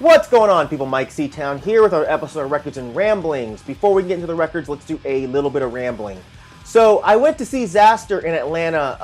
What's going on, people? Myke C-Town here with our episode of Records and Ramblings. Before we get into the records, let's do a little bit of rambling. So, I went to see Xaster in Atlanta,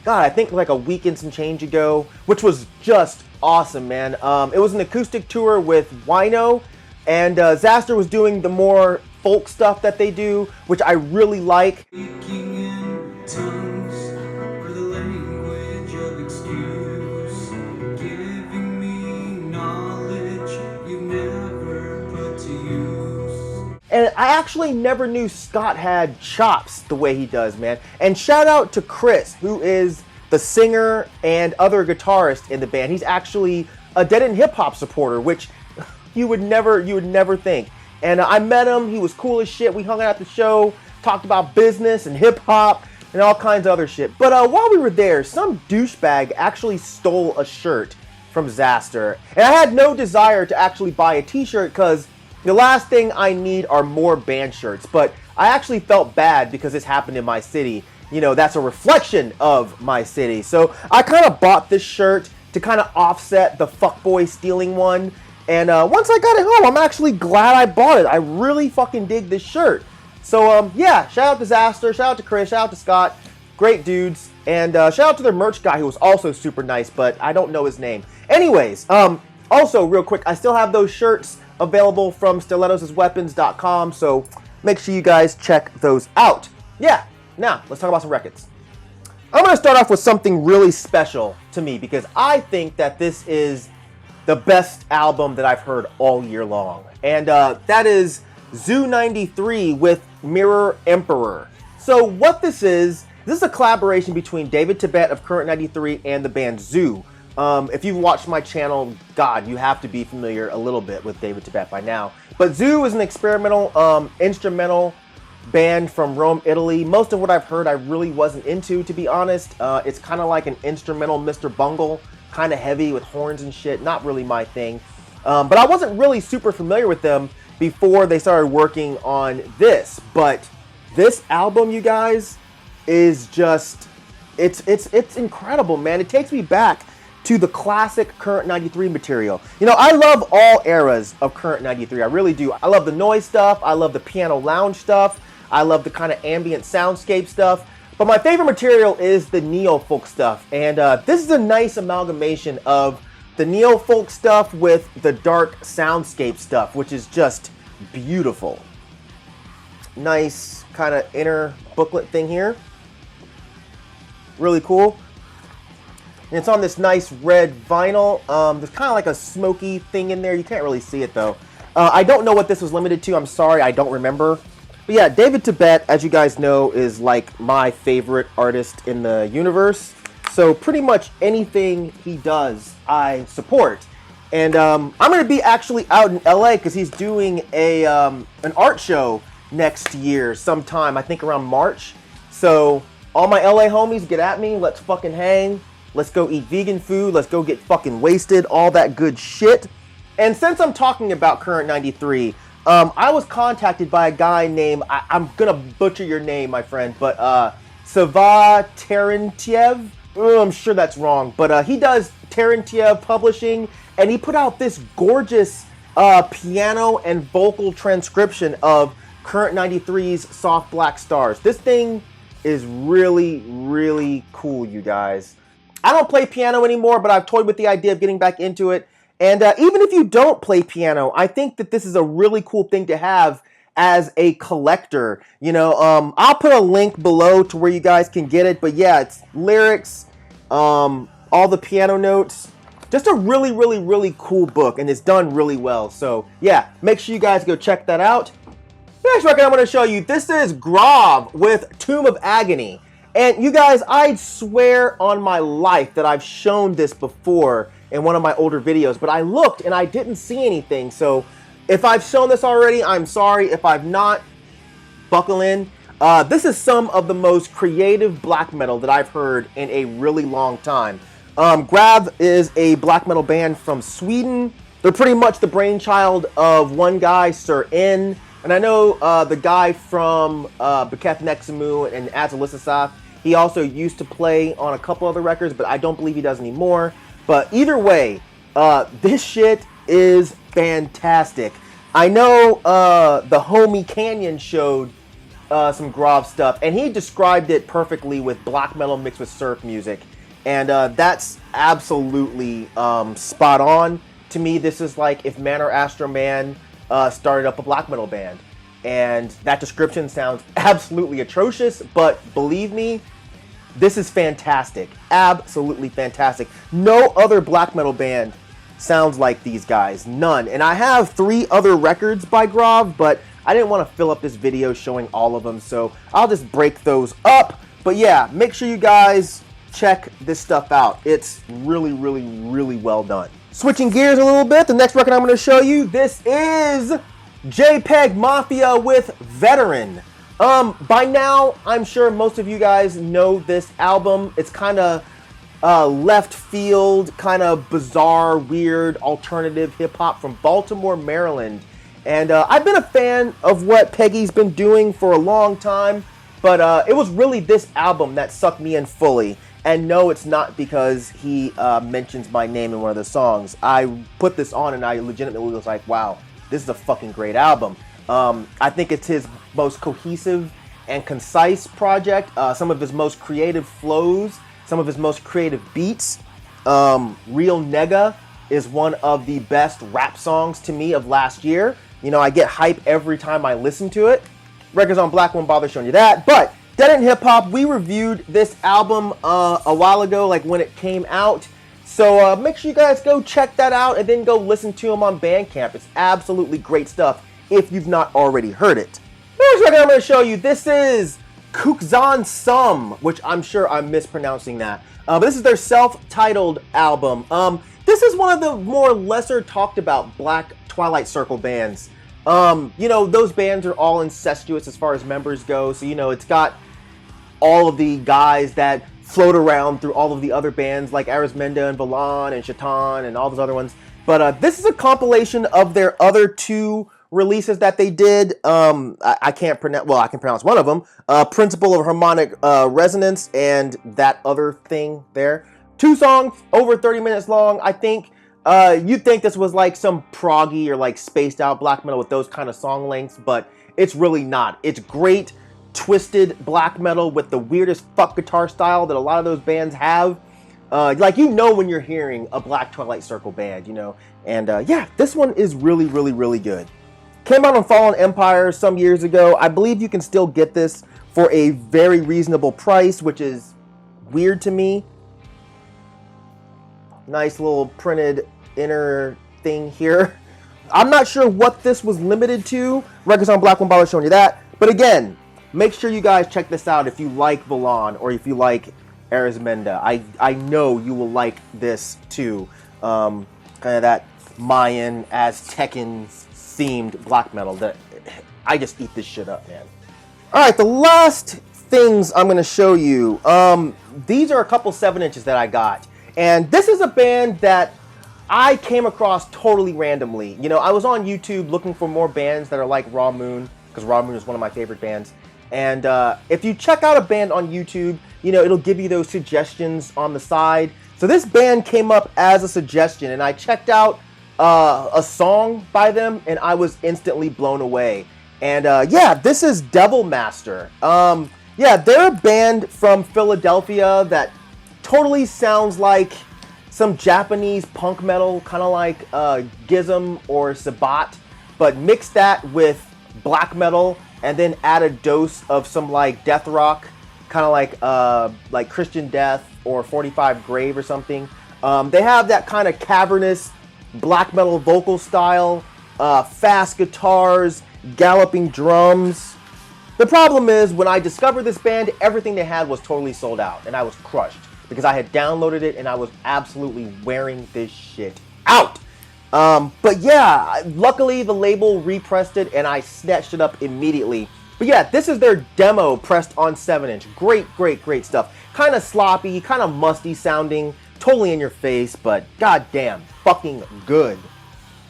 I think like a week and some change ago, which was just awesome, man. It was an acoustic tour with Wino, and Xaster was doing the more folk stuff that they do, which I really like. And I actually never knew Scott had chops the way he does, man. And shout out to Chris, who is the singer and other guitarist in the band. He's actually a Dead End Hip Hop supporter, which you would never think. And I met him. He was cool as shit. We hung out at the show, talked about business and hip hop and all kinds of other shit. But while we were there, some douchebag actually stole a shirt from Xaster. And I had no desire to actually buy a t-shirt because the last thing I need are more band shirts, but I actually felt bad because this happened in my city. You know, that's a reflection of my city. So I kind of bought this shirt to kind of offset the fuckboy stealing one. And once I got it home, I'm actually glad I bought it. I really fucking dig this shirt. So yeah, shout out to Xaster, shout out to Chris, shout out to Scott. Great dudes. And shout out to their merch guy who was also super nice, but I don't know his name. Anyways, also real quick, I still have those shirts available from stilettosasweapons.com, so make sure you guys check those out. Yeah, now let's talk about some records. I'm going to start off with something really special to me because I think that this is the best album that I've heard all year long, and that is Zoo 93 with Mirror Emperor. So what this is a collaboration between David Tibet of Current 93 and the band Zoo. If you've watched my channel, God, you have to be familiar a little bit with David Tibet by now. But Zoo is an experimental, instrumental band from Rome, Italy. Most of what I've heard I really wasn't into, to be honest. It's kind of like an instrumental Mr. Bungle, kind of heavy with horns and shit. Not really my thing. But I wasn't really super familiar with them before they started working on this. But this album, you guys, is just, it's incredible, man. It takes me back to the classic Current 93 material. You know, I love all eras of Current 93. I really do. I love the noise stuff. I love the piano lounge stuff. I love the kind of ambient soundscape stuff. But my favorite material is the neo-folk stuff. And this is a nice amalgamation of the neo-folk stuff with the dark soundscape stuff, which is just beautiful. Nice kind of inner booklet thing here. Really cool. And it's on this nice red vinyl. There's kind of like a smoky thing in there. You can't really see it though. I don't know what this was limited to. I'm sorry, I don't remember. But yeah, David Tibet, as you guys know, is like my favorite artist in the universe. So pretty much anything he does, I support. And I'm going to be actually out in LA because he's doing an art show next year sometime, I think around March. So all my LA homies, get at me. Let's fucking hang. Let's go eat vegan food. Let's go get fucking wasted. All that good shit. And since I'm talking about Current 93, I was contacted by a guy named, I'm gonna butcher your name, my friend, but Sava Terentiev. I'm sure that's wrong, but he does Terentiev Publishing, and he put out this gorgeous piano and vocal transcription of Current 93's Soft Black Stars. This thing is really, really cool, you guys. I don't play piano anymore, but I've toyed with the idea of getting back into it. And even if you don't play piano, I think that this is a really cool thing to have as a collector. You know, I'll put a link below to where you guys can get it. But yeah, it's lyrics, all the piano notes. Just a really, really, really cool book. And it's done really well. So yeah, make sure you guys go check that out. Next record I'm going to show you, this is Grob with Tomb of Agony. And you guys, I swear on my life that I've shown this before in one of my older videos, but I looked and I didn't see anything. So if I've shown this already, I'm sorry. If I've not, buckle in. This is some of the most creative black metal that I've heard in a really long time. Grav is a black metal band from Sweden. They're pretty much the brainchild of one guy, Sir N. And I know the guy from Beketh Nexamu and Azalisasaf, he also used to play on a couple other records, but I don't believe he does anymore. But either way, this shit is fantastic. I know the homie Canyon showed some Grob stuff, and he described it perfectly with black metal mixed with surf music, and that's absolutely spot on. To me, this is like if Man or Astro Man started up a black metal band, and that description sounds absolutely atrocious, but believe me, this is fantastic. Absolutely fantastic. No other black metal band sounds like these guys. None. And I have 3 other records by Grav, but I didn't want to fill up this video showing all of them, so I'll just break those up. But yeah, make sure you guys check this stuff out. It's really, really, really well done. Switching gears a little bit, the next record I'm going to show you, this is Jpeg Mafia with Veteran. By now, I'm sure most of you guys know this album. It's kind of left field, kind of bizarre, weird, alternative hip-hop from Baltimore, Maryland. And I've been a fan of what Peggy's been doing for a long time, but it was really this album that sucked me in fully. And no, it's not because he mentions my name in one of the songs. I put this on and I legitimately was like, wow, this is a fucking great album. I think it's his most cohesive and concise project. Some of his most creative flows, some of his most creative beats. Real Nega is one of the best rap songs to me of last year. You know, I get hype every time I listen to it. Records on Black won't bother showing you that. But Dead End Hip Hop, we reviewed this album a while ago, like when it came out. So make sure you guys go check that out and then go listen to him on Bandcamp. It's absolutely great stuff if you've not already heard it. Next record I'm going to show you, this is Kuxan Suum, which I'm sure I'm mispronouncing that. But this is their self-titled album. This is one of the more lesser talked about Black Twilight Circle bands. You know, those bands are all incestuous as far as members go. So, you know, it's got all of the guys that float around through all of the other bands like Arismenda and Valan and Shaitan and all those other ones. But this is a compilation of their other 2 releases that they did. I can't pronounce, well, I can pronounce one of them. Principle of Harmonic Resonance and that other thing there. 2 songs, over 30 minutes long. I think you'd think this was like some proggy or like spaced out black metal with those kind of song lengths, but it's really not. It's great, twisted black metal with the weirdest fuck guitar style that a lot of those bands have. Like, you know when you're hearing a Black Twilight Circle band, you know. And yeah, this one is really, really, really good. Came out on Fallen Empire some years ago. I believe you can still get this for a very reasonable price, which is weird to me. Nice little printed inner thing here. I'm not sure what this was limited to. Records on Black won't bother showing you that. But again, make sure you guys check this out if you like Valan or if you like Arismenda. I know you will like this too. Kind of that Mayan, Aztecan themed black metal that I just eat this shit up, man. Alright, the last things I'm going to show you. These are a couple 7-inches that I got. And this is a band that I came across totally randomly. You know, I was on YouTube looking for more bands that are like Raw Moon, because Raw Moon is one of my favorite bands. And if you check out a band on YouTube, you know, it'll give you those suggestions on the side. So this band came up as a suggestion, and I checked out a song by them, and I was instantly blown away. And yeah, this is Devil Master. Yeah, they're a band from Philadelphia that totally sounds like some Japanese punk metal, kind of like Gizm or Sabat, but mix that with black metal and then add a dose of some like death rock, kind of like Christian Death or 45 Grave or something. They have that kind of cavernous black metal vocal style, fast guitars, galloping drums. The problem is, when I discovered this band, everything they had was totally sold out, and I was crushed because I had downloaded it and I was absolutely wearing this shit out. But yeah, luckily the label repressed it and I snatched it up immediately. But yeah, this is their demo pressed on 7-inch. Great, great, great stuff. Kind of sloppy, kind of musty sounding, totally in your face, but goddamn, fucking good.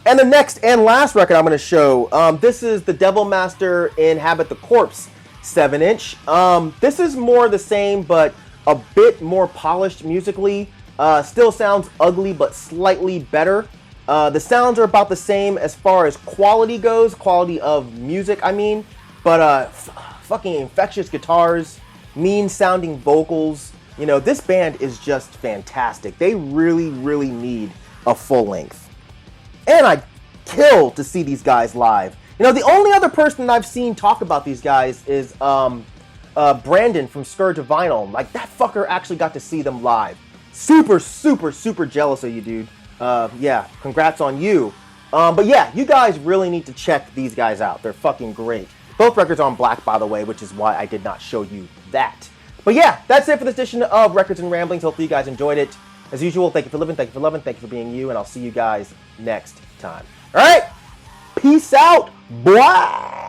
And the next and last record I'm going to show, this is the Devil Master Inhabit the Corpse 7-inch. This is more the same, but a bit more polished musically. Still sounds ugly, but slightly better. The sounds are about the same as far as quality goes, quality of music, I mean. But fucking infectious guitars, mean sounding vocals. You know, this band is just fantastic. They really, really need a full length. And I'd kill to see these guys live. You know, the only other person I've seen talk about these guys is Brandon from Scourge of Vinyl. Like, that fucker actually got to see them live. Super, super, super jealous of you, dude. Yeah, congrats on you. But yeah, you guys really need to check these guys out. They're fucking great. Both records are on black, by the way, which is why I did not show you that. But yeah, that's it for this edition of Records and Ramblings. Hopefully you guys enjoyed it. As usual, thank you for living, thank you for loving, thank you for being you, and I'll see you guys next time. All right? Peace out, boy!